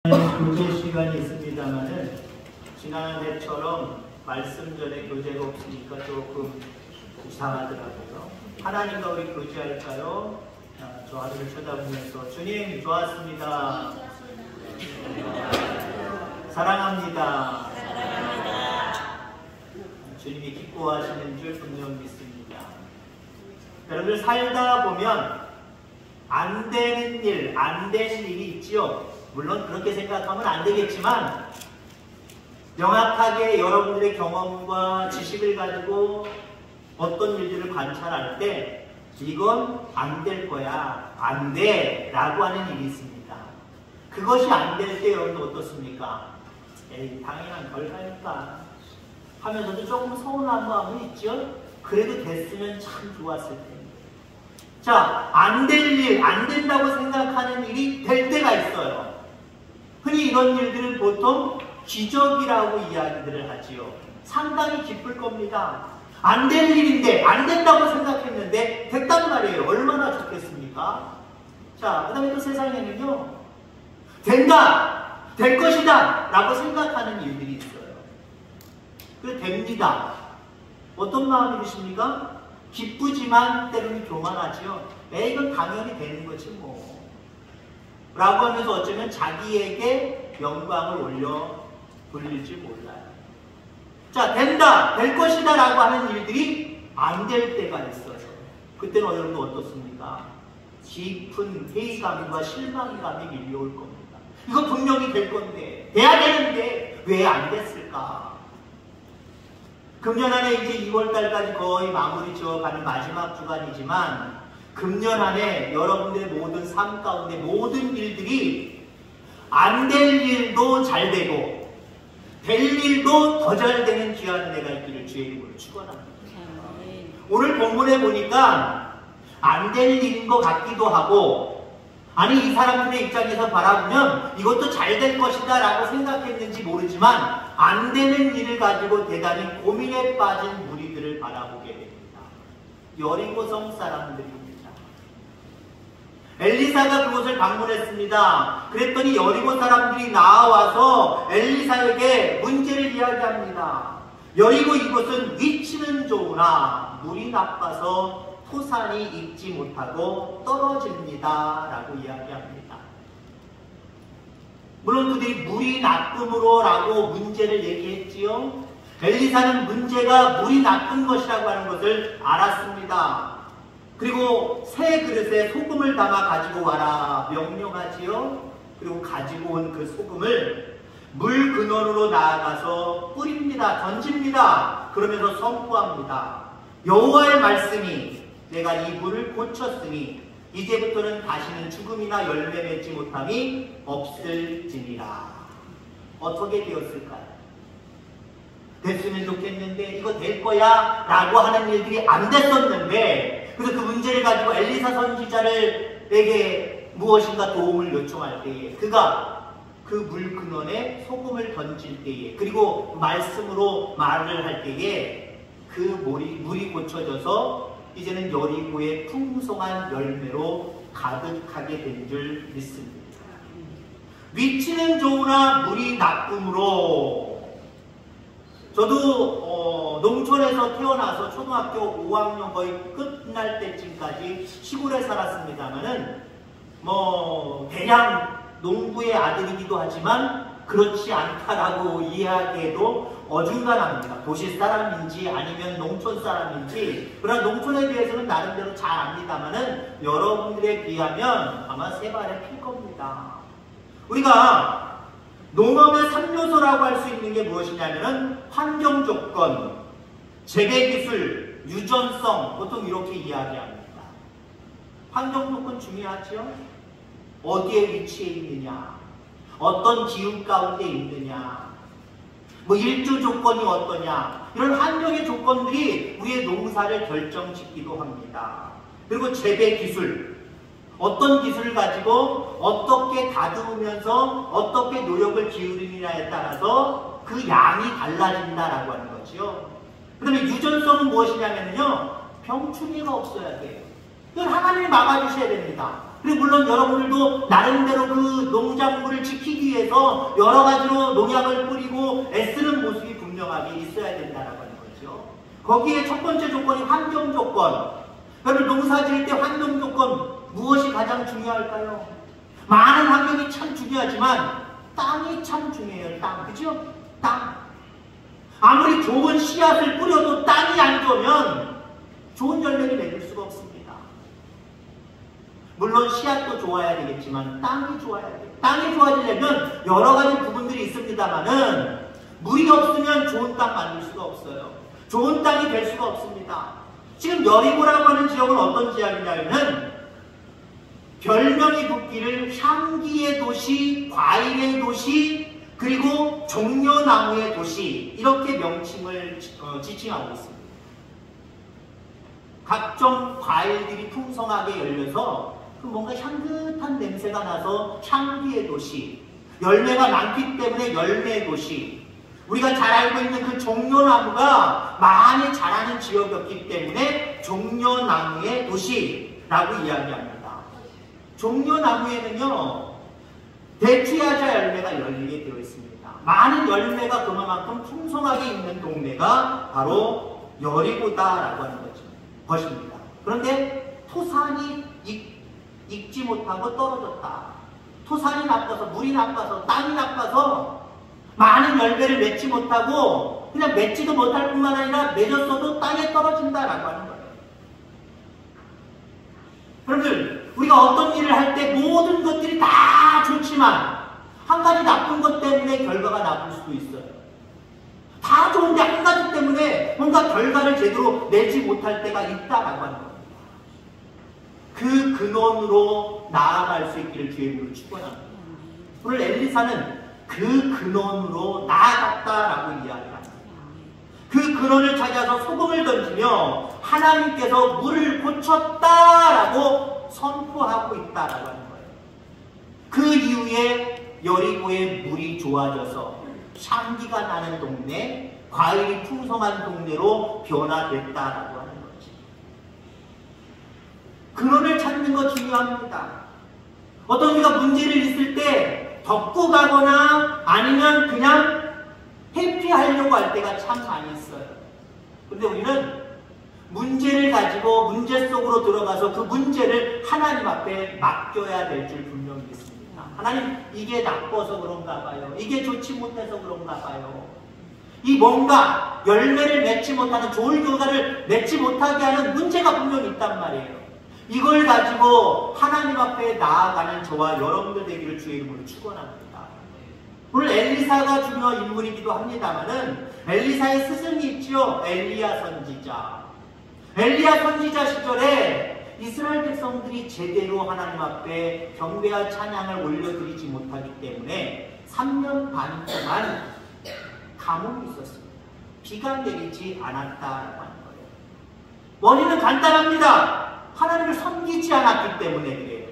교제 시간이 있습니다만은 지난해처럼 말씀 전에 교제가 없으니까 조금 이상하더라고요. 하나님과 우리 교제할까요? 저 하늘을 쳐다보면서 주님 좋았습니다. 사랑합니다. 주님이 기뻐하시는 줄 분명 믿습니다. 여러분들 살다 보면 안 되는 일, 안 되는 일이 있지요. 물론 그렇게 생각하면 안 되겠지만 명확하게 여러분들의 경험과 지식을 가지고 어떤 일들을 관찰할 때 이건 안 될 거야, 안 돼 라고 하는 일이 있습니다. 그것이 안 될 때 여러분 어떻습니까? 에이, 당연한 결과니까 하면서도 조금 서운한 마음은 있죠. 그래도 됐으면 참 좋았을 텐데. 자, 안 될 일, 안 된다고 생각하는 일이 될 때가 있어요. 흔히 이런 일들은 보통 기적이라고 이야기들을 하지요. 상당히 기쁠 겁니다. 안 될 일인데, 안 된다고 생각했는데 됐단 말이에요. 얼마나 좋겠습니까? 자, 그 다음에 또 세상에는요, 된다! 될 것이다! 라고 생각하는 일들이 있어요. 그래서 됩니다. 어떤 마음이 드십니까? 기쁘지만 때로는 교만하지요. 이건 당연히 되는 거지 뭐. 라고 하면서 어쩌면 자기에게 영광을 올려 돌릴지 몰라요. 자, 된다, 될 것이다 라고 하는 일들이 안 될 때가 있어요. 그때는 여러분 어떻습니까? 깊은 회의감과 실망감이 밀려올 겁니다. 이거 분명히 될 건데, 돼야 되는데 왜 안 됐을까? 금년 안에 이제 2월달까지 거의 마무리 지어가는 마지막 주간이지만 금년 안에 여러분들의 모든 삶 가운데 모든 일들이 안 될 일도 잘 되고 될 일도 더 잘 되는 귀한 은혜가 있기를 주의 이름으로 축원합니다. 오늘 본문에 보니까 안 될 일인 것 같기도 하고 아니 이 사람들의 입장에서 바라보면 이것도 잘 될 것이다 라고 생각했는지 모르지만 안 되는 일을 가지고 대단히 고민에 빠진 무리들을 바라보게 됩니다. 여리고성 사람들입니다. 엘리사가 그곳을 방문했습니다. 그랬더니 여리고 사람들이 나와서 엘리사에게 문제를 이야기합니다. 여리고 이곳은 위치는 좋으나 물이 나빠서 토산이 익지 못하고 떨어집니다 라고 이야기합니다. 물론 그들이 물이 나쁨으로 라고 문제를 얘기했지요. 엘리사는 문제가 물이 나쁜 것이라고 하는 것을 알았습니다. 그리고 새 그릇에 소금을 담아 가지고 와라 명령하지요. 그리고 가지고 온 그 소금을 물 근원으로 나아가서 뿌립니다. 던집니다. 그러면서 선포합니다. 여호와의 말씀이 내가 이 물을 고쳤으니 이제부터는 다시는 죽음이나 열매 맺지 못함이 없을지니라. 어떻게 되었을까요? 됐으면 좋겠는데 이거 될 거야 라고 하는 일들이 안 됐었는데 그래서 그 문제를 가지고 엘리사 선지자에게 무엇인가 도움을 요청할 때에 그가 그 물 근원에 소금을 던질 때에 그리고 말씀으로 말을 할 때에 그 물이 고쳐져서 이제는 여리고의 풍성한 열매로 가득하게 된 줄 믿습니다. 위치는 좋으나 물이 나쁨으로 저도 농촌에서 태어나서 초등학교 5학년 거의 끝날 때쯤까지 시골에 살았습니다만은 대량 농부의 아들이기도 하지만 그렇지 않다라고 이야기해도 어중간합니다. 도시 사람인지 아니면 농촌 사람인지 그러나 농촌에 대해서는 나름대로 잘 압니다만은 여러분들에 비하면 아마 세 발에 필 겁니다. 우리가 농업의 3요소라고 할 수 있는 게 무엇이냐면은 환경 조건, 재배 기술, 유전성 보통 이렇게 이야기합니다. 환경 조건 중요하죠? 어디에 위치해 있느냐, 어떤 기후 가운데 있느냐, 일조 조건이 어떠냐 이런 환경의 조건들이 우리의 농사를 결정짓기도 합니다. 그리고 재배 기술, 어떤 기술을 가지고 어떻게 다듬으면서 어떻게 노력을 기울이느냐에 따라서 그 양이 달라진다라고 하는 거죠. 그 다음에 유전성은 무엇이냐면요 병충해가 없어야 돼요. 이건 하나님이 막아주셔야 됩니다. 그리고 물론 여러분들도 나름대로 그 농작물을 지키기 위해서 여러 가지로 농약을 뿌리고 애쓰는 모습이 분명하게 있어야 된다는 거죠. 거기에 첫 번째 조건이 환경 조건. 여러분 농사 지을 때 환경 조건 무엇이 가장 중요할까요? 많은 환경이 참 중요하지만 땅이 참 중요해요. 땅. 그죠? 땅. 아무리 좋은 씨앗을 뿌려도 땅이 안 좋으면 좋은 열매를 맺을 수가 없습니다. 물론 씨앗도 좋아야 되겠지만 땅이 좋아야 돼요. 땅이 좋아지려면 여러 가지 부분들이 있습니다만은 물이 없으면 좋은 땅 만들 수가 없어요. 좋은 땅이 될 수가 없습니다. 지금 여리고라고 하는 지역은 어떤 지역이냐면 별명이 붙기를 향기의 도시, 과일의 도시, 그리고 종려나무의 도시 이렇게 명칭을 지칭하고 있습니다. 각종 과일들이 풍성하게 열려서 뭔가 향긋한 냄새가 나서 향기의 도시, 열매가 많기 때문에 열매의 도시, 우리가 잘 알고 있는 그 종려나무가 많이 자라는 지역이었기 때문에 종려나무의 도시라고 이야기합니다. 종려나무에는요 대추야자 열매가 열리게 되어 있습니다. 많은 열매가 그만큼 풍성하게 있는 동네가 바로 여리고다라고 하는 것입니다. 그런데 토산이 익지 못하고 떨어졌다. 토산이 나빠서, 물이 나빠서, 땅이 나빠서 많은 열매를 맺지 못하고 그냥 맺지도 못할 뿐만 아니라 맺었어도 땅에 떨어진다라고 하는 거예요. 여러분들, 우리가 어떤 일을 할 때 모든 것들이 다 좋지만 한 가지 나쁜 것 때문에 결과가 나쁠 수도 있어요. 다 좋은데 한 가지 때문에 뭔가 결과를 제대로 내지 못할 때가 있다라고 하는 거예요. 그 근원으로 나아갈 수 있기를 주의 이름으로 축원합니다. 오늘 엘리사는 그 근원으로 나아갔다라고 이야기합니다. 그 근원을 찾아서 소금을 던지며 하나님께서 물을 고쳤다라고 선포하고 있다라고 하는 거예요. 그 이후에 여리고의 물이 좋아져서 향기가 나는 동네, 과일이 풍성한 동네로 변화됐다라고 하는 거지. 근원을 찾는 거 중요합니다. 어떤 우리가 문제를 있을 때 덮고 가거나 아니면 그냥 회피하려고 할 때가 참 많이 있어요. 그런데 우리는 문제를 가지고 문제 속으로 들어가서 그 문제를 하나님 앞에 맡겨야 될 줄 분명히 믿습니다. 하나님, 이게 나빠서 그런가 봐요. 이게 좋지 못해서 그런가 봐요. 이 뭔가 열매를 맺지 못하는, 좋은 결과를 맺지 못하게 하는 문제가 분명히 있단 말이에요. 이걸 가지고 하나님 앞에 나아가는 저와 여러분들 되기를 주의 이름으로 축원합니다. 오늘 엘리사가 중요한 인물이기도 합니다만은 엘리사의 스승이 있죠. 엘리야 선지자. 엘리야 선지자 시절에 이스라엘 백성들이 제대로 하나님 앞에 경배와 찬양을 올려드리지 못하기 때문에 3년 반 동안 가뭄이 있었습니다. 비가 내리지 않았다라고 하는 거예요. 원인은 간단합니다. 하나님을 섬기지 않았기 때문에 그래요.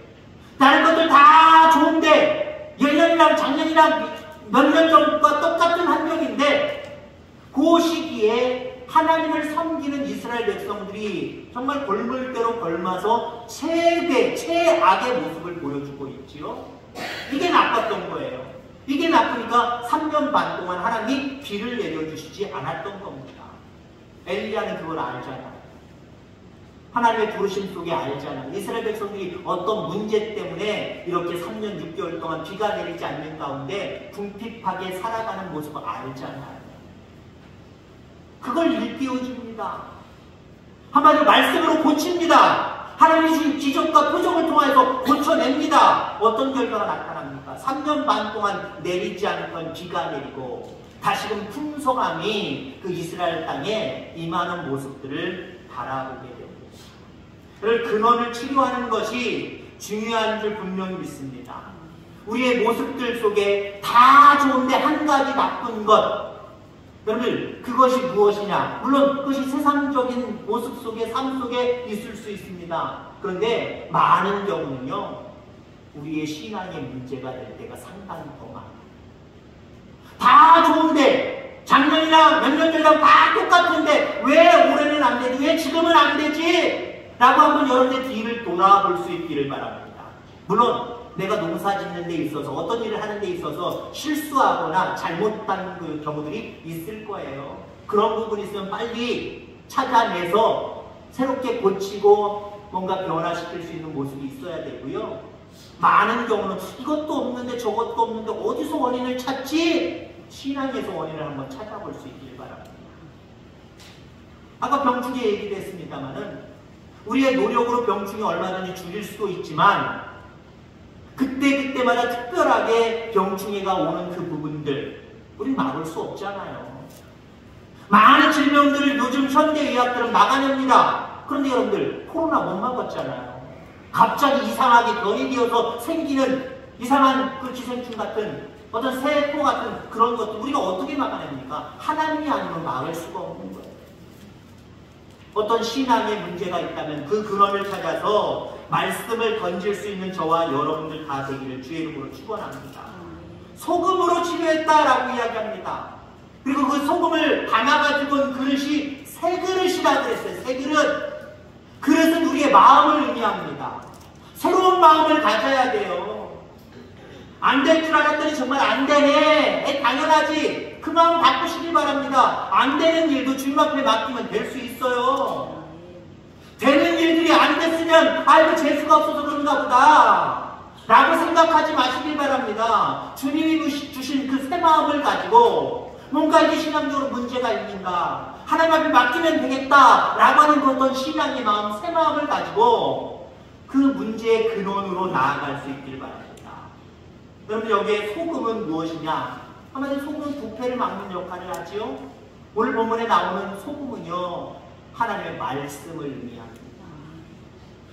다른 것들 다 좋은데 예년이랑 작년이랑 몇 년 전과 똑같은 환경인데 그 시기에 하나님을 섬기는 이스라엘 백성들이 정말 골물대로 걸마서 최악의 모습을 보여주고 있지요. 이게 나빴던 거예요. 이게 나쁘니까 3년 반 동안 하나님이 비를 내려주시지 않았던 겁니다. 엘리야는 그걸 알잖아요. 하나님의 부르심 속에 알잖아요. 이스라엘 백성들이 어떤 문제 때문에 이렇게 3년 6개월 동안 비가 내리지 않는 가운데 궁핍하게 살아가는 모습을 알잖아요. 그걸 일깨워줍니다. 한마디로 말씀으로 고칩니다. 하나님이 주신 기적과 표적을 통해서 고쳐냅니다. 어떤 결과가 나타납니까? 3년 반 동안 내리지 않던 비가 내리고 다시금 풍성함이 그 이스라엘 땅에 임하는 모습들을 바라보게 됩니다. 그를 근원을 치료하는 것이 중요한 줄 분명히 믿습니다. 우리의 모습들 속에 다 좋은데 한 가지 나쁜 것, 여러분 그것이 무엇이냐? 물론 그것이 세상적인 모습 속에, 삶 속에 있을 수 있습니다. 그런데 많은 경우는요 우리의 신앙의 문제가 될 때가 상당히 더 많아요. 다 좋은데 작년이랑 몇 년 전이랑 다 똑같은데 왜 올해는 안 되지? 왜 지금은 안 되지? 라고 한번 여러분의 뒤를 돌아볼 수 있기를 바랍니다. 물론 내가 농사 짓는 데 있어서 어떤 일을 하는 데 있어서 실수하거나 잘못한 그 경우들이 있을 거예요. 그런 부분이 있으면 빨리 찾아내서 새롭게 고치고 뭔가 변화시킬 수 있는 모습이 있어야 되고요. 많은 경우는 이것도 없는데 저것도 없는데 어디서 원인을 찾지? 신앙에서 원인을 한번 찾아볼 수 있길 바랍니다. 아까 병충해 얘기도 했습니다만은 우리의 노력으로 병충해 얼마든지 줄일 수도 있지만 그때마다 특별하게 병충해가 오는 그 부분들 우리 막을 수 없잖아요. 많은 질병들을 요즘 현대의학들은 막아냅니다. 그런데 여러분들 코로나 못 막았잖아요. 갑자기 이상하게 변이 되어서 생기는 이상한 그 기생충 같은 어떤 세포 같은 그런 것도 우리가 어떻게 막아냅니까? 하나님이 아니면 막을 수가 없는 거예요. 어떤 신앙에 문제가 있다면 그 근원을 찾아서 말씀을 던질 수 있는 저와 여러분들 다 되기를 주의 이름으로 축원합니다. 소금으로 치료했다라고 이야기합니다. 그리고 그 소금을 담아가지고 온 그릇이 새 그릇이라 그랬어요. 새 그릇. 그릇은 우리의 마음을 의미합니다. 새로운 마음을 가져야 돼요. 안 될 줄 알았더니 정말 안 되네. 당연하지. 그 마음 바꾸시길 바랍니다. 안 되는 일도 주님 앞에 맡기면 될 수 있어요. 되는 일들이 안 됐으면 아이고 재수가 없어서 그런가 보다 라고 생각하지 마시길 바랍니다. 주님이 주신 그 새 마음을 가지고 뭔가 이게 신앙적으로 문제가 있는가 하나님 앞에 맡기면 되겠다 라고 하는 그 어떤 신앙의 마음, 새 마음을 가지고 그 문제의 근원으로 나아갈 수 있길 바랍니다. 여러분 여기에 소금은 무엇이냐? 한마디로 소금은 부패를 막는 역할을 하지요. 오늘 본문에 나오는 소금은요 하나님의 말씀을 의미합니다.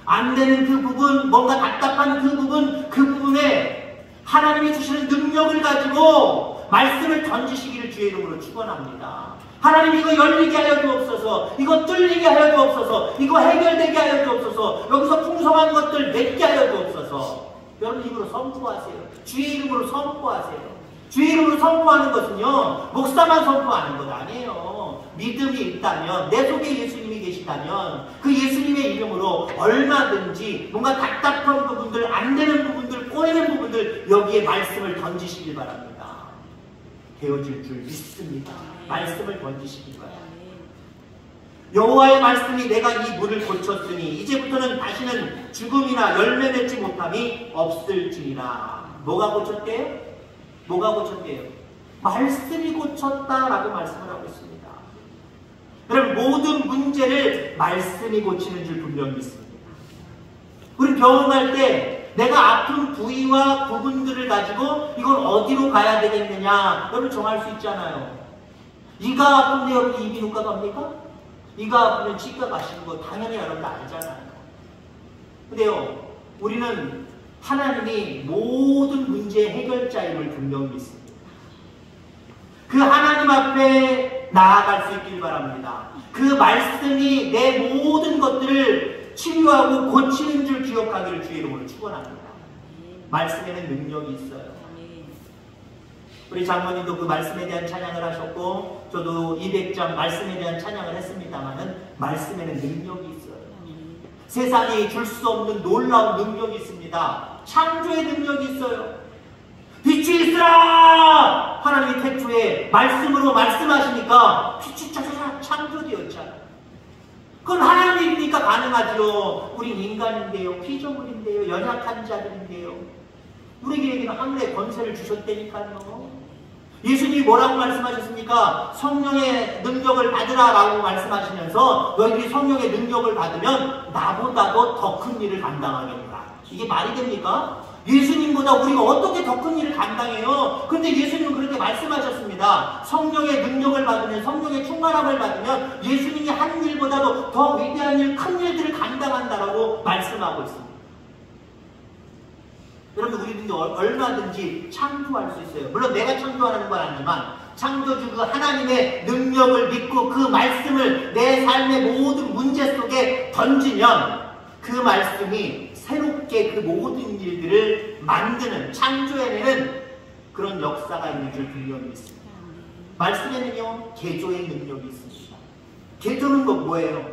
안 되는 그 부분, 뭔가 답답한 그 부분, 그 부분에 하나님이 주시는 능력을 가지고 말씀을 던지시기를 주의 이름으로 축원합니다. 하나님 이거 열리게 하여 주옵소서, 이거 뚫리게 하여 주옵소서, 이거 해결되게 하여 주옵소서, 여기서 풍성한 것들 맺게 하여 주옵소서. 여러분 입으로 선포하세요. 주의 이름으로 선포하세요. 주의 이름으로 선포하는 것은요 목사만 선포하는 것 아니에요. 믿음이 있다면, 내 속에 예수님이 계시다면 그 예수님의 이름으로 얼마든지 뭔가 답답한 부분들, 안 되는 부분들, 꼬이는 부분들 여기에 말씀을 던지시길 바랍니다. 되어질 줄 믿습니다. 말씀을 던지시길 바랍니다. 여호와의 말씀이 내가 이 물을 고쳤으니 이제부터는 다시는 죽음이나 열매 맺지 못함이 없을지니라. 뭐가 고쳤대요? 뭐가 고쳤대요? 말씀이 고쳤다라고 말씀을 하고 있습니다. 여러분 모든 문제를 말씀이 고치는 줄 분명히 믿습니다. 우리 병원 갈 때 내가 아픈 부위와 부분들을 가지고 이걸 어디로 가야 되겠느냐 여러분 정할 수 있잖아요. 이가 아픈데 여러분 이비인후과 갑니까? 이가 아프면 치과 가시는 거 당연히 여러분 알잖아요. 근데요 우리는 하나님이 모든 문제의 해결자임을 분명히 믿습니다. 그 하나님 앞에 나아갈 수 있길 바랍니다. 그 말씀이 내 모든 것들을 치유하고 고치는 줄 기억하기를 주의 이름으로 축원합니다. 말씀에는 능력이 있어요. 우리 장모님도 그 말씀에 대한 찬양을 하셨고 저도 200장 말씀에 대한 찬양을 했습니다만은 말씀에는 능력이 있어요. 세상이 줄 수 없는 놀라운 능력이 있습니다. 창조의 능력이 있어요. 빛이 있으라! 하나님이 태초에 말씀으로 말씀하시니까 빛이 짜자자 창조되었잖아요. 그건 하나님이니까 가능하죠. 우린 인간인데요. 피조물인데요. 연약한 자들인데요. 우리에게는 하늘의 권세를 주셨다니까요. 예수님이 뭐라고 말씀하셨습니까? 성령의 능력을 받으라라고 말씀하시면서 너희들이 성령의 능력을 받으면 나보다도 더 큰 일을 감당하겠다. 이게 말이 됩니까? 예수님보다 우리가 어떻게 더 큰 일을 감당해요? 근데 예수님은 그렇게 말씀하셨습니다. 성령의 능력을 받으면, 성령의 충만함을 받으면 예수님이 한 일보다도 더 위대한 일, 큰 일들을 감당한다라고 말씀하고 있습니다. 여러분 우리는 얼마든지 창조할 수 있어요. 물론 내가 창조하는 건 아니지만 창조주 그 하나님의 능력을 믿고 그 말씀을 내 삶의 모든 문제 속에 던지면 그 말씀이 새롭게 그 모든 일들을 만드는, 창조해내는 그런 역사가 있는 줄 분명히 믿습니다. 말씀에는요 개조의 능력이 있습니다. 개조는 건 뭐예요?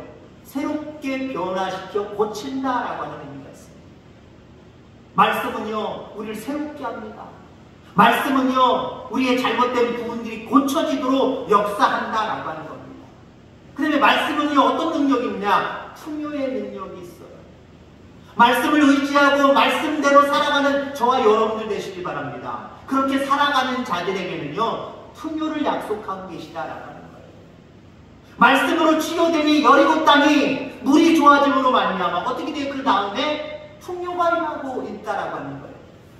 새롭게 변화시켜 고친다라고 하는 의미가 있습니다. 말씀은요, 우리를 새롭게 합니다. 말씀은요, 우리의 잘못된 부분들이 고쳐지도록 역사한다라고 하는 겁니다. 그 다음에 말씀은요, 어떤 능력이 있냐? 풍요의 능력이 있어요. 말씀을 의지하고 말씀대로 살아가는 저와 여러분들 되시길 바랍니다. 그렇게 살아가는 자들에게는요, 풍요를 약속하고 계시다라고 하는 거예요. 말씀으로 치료되니 여리고 땅이 물이 좋아짐으로 말미암아 어떻게 돼요? 그 다음에 풍요가 임하고 있다라고 하는 거예요.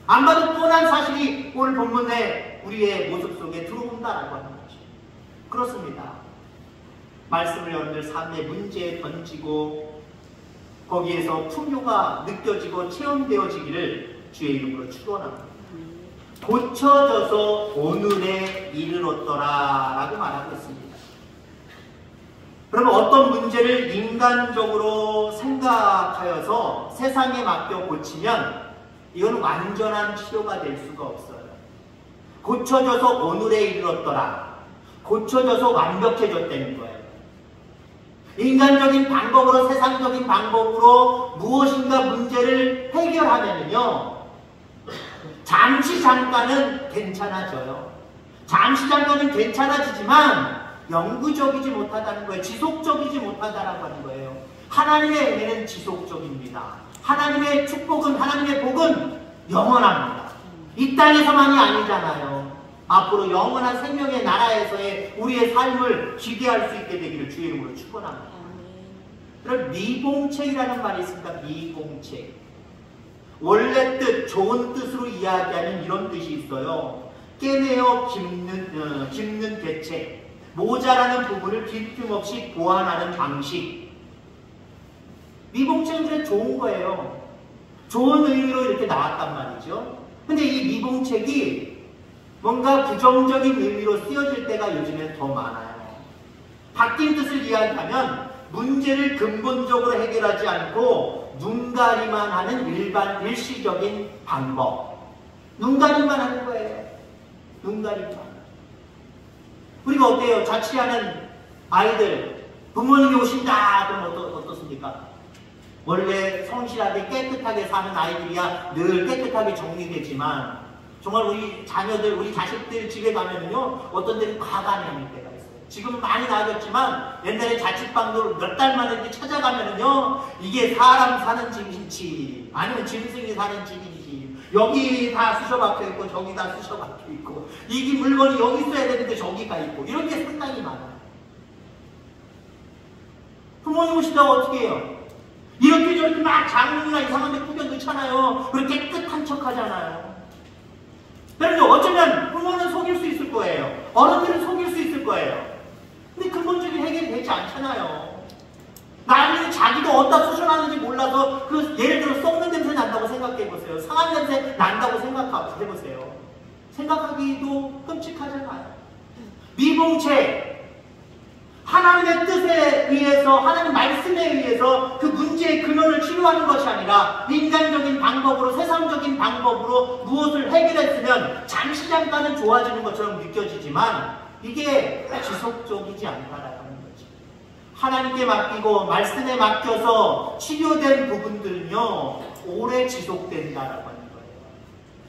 안 봐도 뻔한 사실이 오늘 본문에 우리의 모습 속에 들어온다라고 하는 거죠. 그렇습니다. 말씀을 여러분들 삶의 문제에 던지고 거기에서 풍요가 느껴지고 체험되어지기를 주의 이름으로 축원합니다. 고쳐져서 오늘에 이르렀더라 라고 말하고 있습니다. 그러면 어떤 문제를 인간적으로 생각하여서 세상에 맡겨 고치면 이건 완전한 치료가 될 수가 없어요. 고쳐져서 오늘에 이르렀더라. 고쳐져서 완벽해졌다는 거예요. 인간적인 방법으로, 세상적인 방법으로 무엇인가 문제를 해결하면요, 잠시 잠깐은 괜찮아져요. 잠시 잠깐은 괜찮아지지만 영구적이지 못하다는 거예요. 지속적이지 못하다라고 하는 거예요. 하나님의 은혜는 지속적입니다. 하나님의 축복은, 하나님의 복은 영원합니다. 이 땅에서만이 아니잖아요. 앞으로 영원한 생명의 나라에서의 우리의 삶을 기대할 수 있게 되기를 주의 이름으로 축원합니다. 그럼 미봉책이라는 말이 있습니다. 미봉책. 원래 뜻, 좋은 뜻으로 이야기하는 이런 뜻이 있어요. 깨내어 깁는 대책, 모자라는 부분을 빈틈없이 보완하는 방식. 미봉책은 그래 좋은 거예요. 좋은 의미로 이렇게 나왔단 말이죠. 근데 이 미봉책이 뭔가 부정적인 의미로 쓰여질 때가 요즘엔 더 많아요. 바뀐 뜻을 이야기하면 문제를 근본적으로 해결하지 않고 눈가리만 하는 일시적인 방법. 눈가리만 하는 거예요. 눈가리만. 우리가 어때요? 자취하는 아이들, 부모님이 오신다 그러면 어떻습니까? 원래 성실하게 깨끗하게 사는 아이들이야 늘 깨끗하게 정리되지만 정말 우리 자녀들, 우리 자식들 집에 가면은요, 어떤 데는 과감히 하는 때가 있어요. 지금 많이 나아졌지만 옛날에 자취방도 몇 달 만에 이렇게 찾아가면은요, 이게 사람 사는 집인지 아니면 짐승이 사는 집인지, 여기 다 쑤셔박혀 있고 저기 다 쑤셔박혀 있고, 이 물건이 여기 있어야 되는데 저기가 있고, 이런 게 상당히 많아요. 부모님 오신다고 어떻게 해요? 이렇게 저렇게 막 장롱이나 이상한 데 꾸겨 넣잖아요. 그렇게 깨끗한 척 하잖아요. 그런데 어쩌면 부모는 속일 수 있을 거예요. 어른들은 속일 수 있을 거예요. 근데 근본적인 해결이 되지 않잖아요. 나중에 자기도 어디다 쑤셔놨는지 몰라서 예를 들어 썩는 냄새 난다고 생각해보세요. 상한 냄새 난다고 생각해보세요. 생각하기도 끔찍하잖아요. 미봉책, 하나님의 뜻에 의해서, 하나님 말씀에 의해서 그 문제의 근원을 치료하는 것이 아니라 인간적인 방법으로, 세상적인 방법으로 무엇을 해결했으면 잠시 잠깐은 좋아지는 것처럼 느껴지지만 이게 지속적이지 않다라는 거죠. 하나님께 맡기고 말씀에 맡겨서 치료된 부분들은요, 오래 지속된다라고 하는 거예요.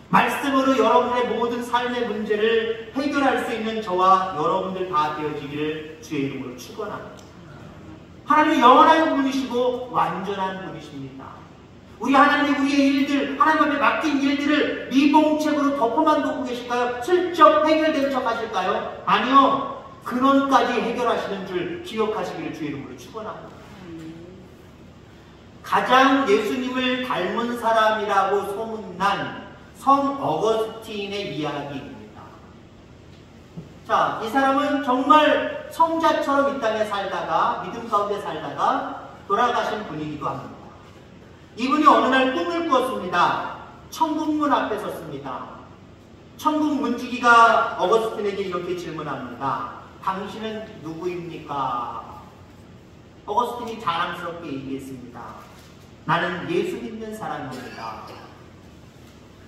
말씀으로 여러분의 모든 삶의 문제를 해결할 수 있는 저와 여러분들 다 되어지기를 주의 이름으로 축원합니다. 하나님은 영원한 분이시고 완전한 분이십니다. 우리 하나님이 우리의 일들, 하나님 앞에 맡긴 일들을 미봉책으로 덮어만 놓고 계실까요? 슬쩍 해결된 척 하실까요? 아니요. 근원까지 해결하시는 줄 기억하시기를 주의 이름으로 축원합니다. 가장 예수님을 닮은 사람이라고 소문난 성 어거스틴의 이야기입니다. 자, 이 사람은 정말 성자처럼 이 땅에 살다가, 믿음 가운데 살다가 돌아가신 분이기도 합니다. 이분이 어느 날 꿈을 꿨습니다. 천국문 앞에 섰습니다. 천국 문지기가 어거스틴에게 이렇게 질문합니다. 당신은 누구입니까? 어거스틴이 자랑스럽게 얘기했습니다. 나는 예수 믿는 사람입니다.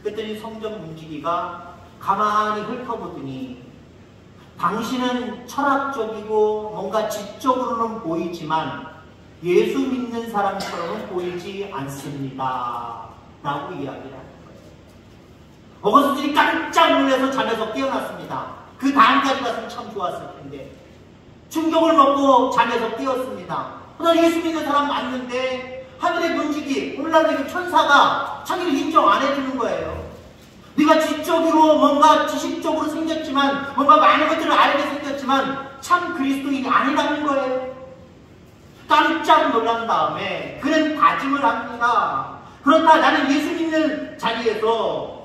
그랬더니 성전 문지기가 가만히 훑어보더니 당신은 철학적이고 뭔가 지적으로는 보이지만 예수 믿는 사람처럼은 보이지 않습니다. 라고 이야기를 합니다. 어거스틴이 깜짝 놀라서 잠에서 깨어났습니다. 그 다음까지 갔으면 참 좋았을 텐데 충격을 먹고 잠에서 깨었습니다. 그러나 예수 믿는 사람 맞는데 하늘의 문지기 오늘날 천사가 자기를 인정 안 해주는 거예요. 네가 지적으로 뭔가 지식적으로 생겼지만 뭔가 많은 것들을 알게 생겼지만 참 그리스도인이 아니라는 거예요. 깜짝 놀란 다음에 그는 다짐을 합니다. 그렇다 나는 예수 믿는 자리에서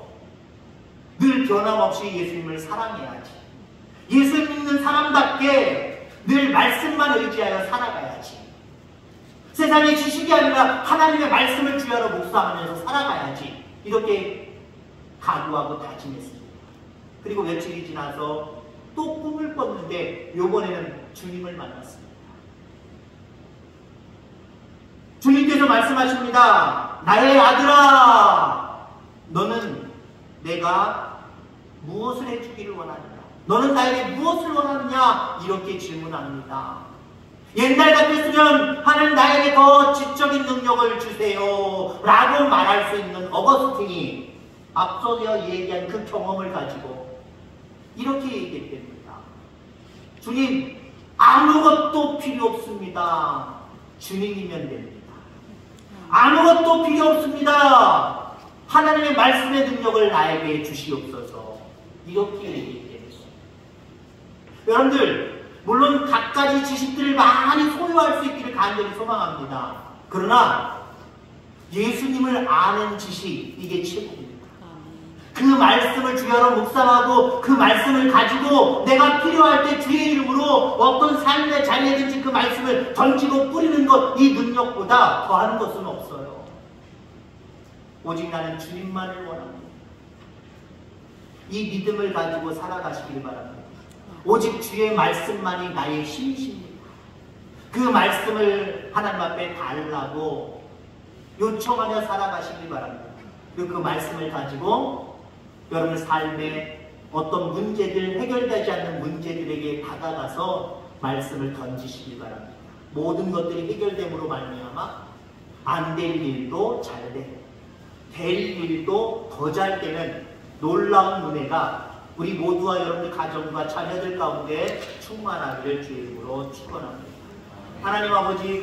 늘 변함없이 예수님을 사랑해야지. 예수 믿는 사람답게 늘 말씀만 의지하여 살아가야지. 세상의 지식이 아니라 하나님의 말씀을 주야로 묵상하면서 살아가야지. 이렇게 각오하고 다짐했습니다. 그리고 며칠이 지나서 또 꿈을 꿨는데 이번에는 주님을 만났습니다. 주님께서 말씀하십니다. 나의 아들아, 너는 내가 무엇을 해주기를 원하느냐? 너는 나에게 무엇을 원하느냐? 이렇게 질문합니다. 옛날 같았으면 하나님 나에게 더 지적인 능력을 주세요 라고 말할 수 있는 어거스틴이 앞서 얘기한 그 경험을 가지고 이렇게 얘기했답니다. 주님, 아무것도 필요 없습니다. 주님이면 됩니다. 아무것도 필요 없습니다. 하나님의 말씀의 능력을 나에게 주시옵소서. 이렇게 얘기했습니다. 여러분들, 물론 갖가지 지식들을 많이 소유할 수 있기를 간절히 소망합니다. 그러나 예수님을 아는 지식, 이게 최고입니다. 그 말씀을 주야로 묵상하고 그 말씀을 가지고 내가 필요할 때 주의 이름으로 어떤 삶의 자리에든지 그 말씀을 던지고 뿌리는 것, 이 능력보다 더하는 것은 없어요. 오직 나는 주님만을 원합니다. 이 믿음을 가지고 살아가시길 바랍니다. 오직 주의 말씀만이 나의 힘이십니다. 그 말씀을 하나님 앞에 달라고 요청하며 살아가시길 바랍니다. 그리고 그 말씀을 가지고 여러분 삶에 어떤 문제들, 해결되지 않는 문제들에게 다가가서 말씀을 던지시길 바랍니다. 모든 것들이 해결됨으로 말미암아 안 될 일도 잘 되고 될 일도 더 잘 되는 놀라운 은혜가 우리 모두와 여러분들 가정과 자녀들 가운데 충만하기를 주의 이름으로 축원합니다. 하나님 아버지